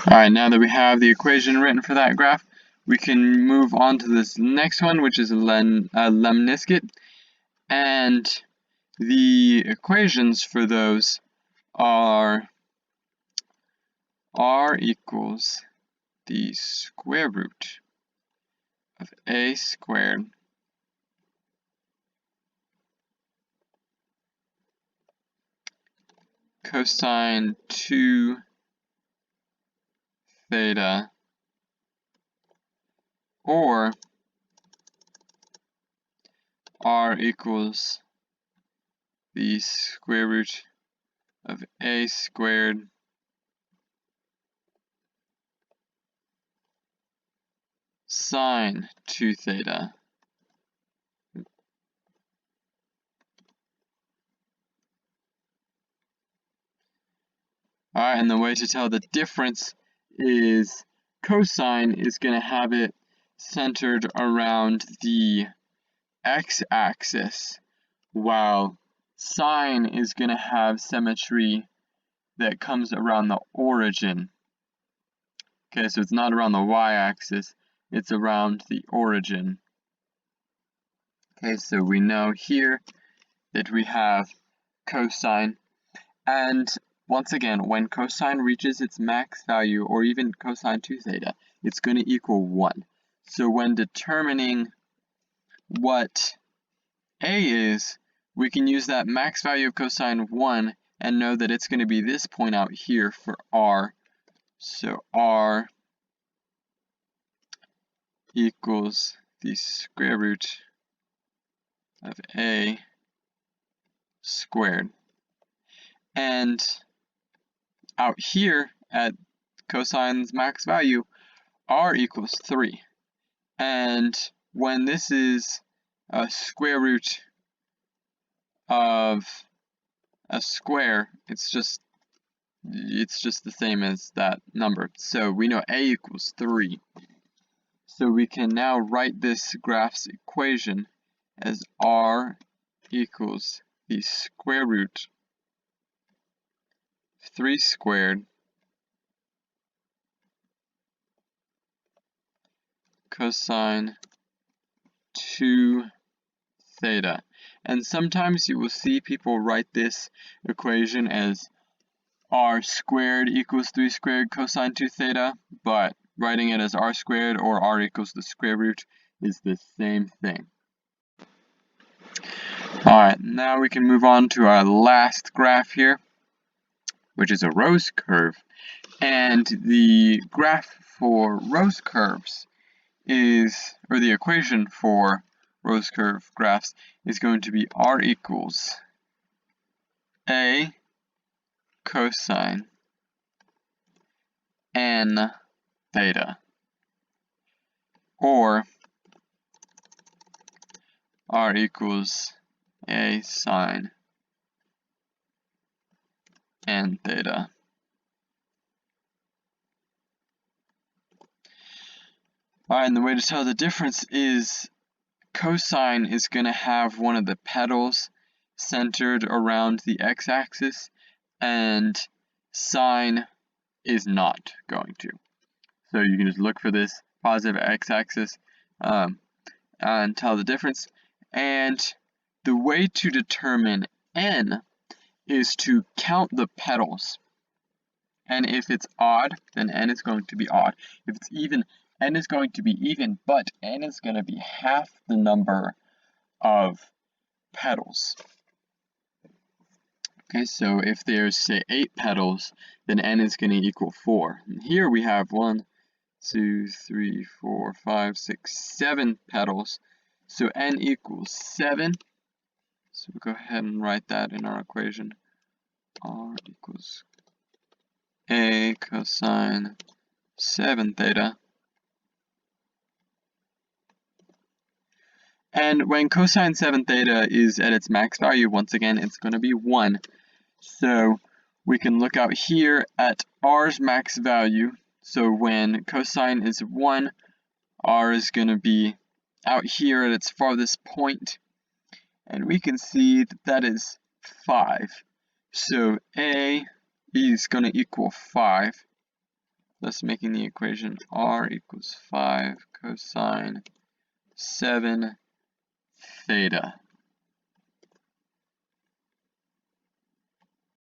Alright, now that we have the equation written for that graph, we can move on to this next one, which is lemniscate. And the equations for those are r equals the square root of a squared cosine 2 theta, or r equals the square root of a squared sine 2 theta. Alright, and the way to tell the difference is cosine is going to have it centered around the x-axis, while sine is going to have symmetry that comes around the origin. Okay, so it's not around the y-axis, it's around the origin. Okay, so we know here that we have cosine, and once again, when cosine reaches its max value, or even cosine 2 theta, it's going to equal 1. So when determining what a is, we can use that max value of cosine 1 and know that it's going to be this point out here for r. So r equals the square root of a squared. And out here at cosine's max value, r equals 3. And when this is a square root of a square, it's just the same as that number. So we know a equals 3. So we can now write this graph's equation as r equals the square root of 3 squared cosine 2 theta. And sometimes you will see people write this equation as r squared equals 3 squared cosine 2 theta, but writing it as r squared or r equals the square root is the same thing. Alright, now we can move on to our last graph here, which is a rose curve. And the graph for rose curves is, or the equation for rose curve graphs is going to be r equals a cosine n theta, or r equals a sine n theta. Alright, and the way to tell the difference is cosine is going to have one of the petals centered around the x-axis, and sine is not going to. So you can just look for this positive x-axis and tell the difference. And the way to determine n is to count the petals. And if it's odd, then n is going to be odd. If it's even, n is going to be even, but n is going to be half the number of petals. Okay, so if there's, say, 8 petals, then n is going to equal 4. And here we have 1, 2, 3, 4, 5, 6, 7 petals. So n equals 7. So we'll go ahead and write that in our equation. R equals a cosine 7 theta. And when cosine 7 theta is at its max value, once again, it's going to be 1. So we can look out here at r's max value. So when cosine is 1, r is going to be out here at its farthest point. And we can see that that is 5. So a is going to equal 5. thus making the equation r equals 5 cosine 7 theta.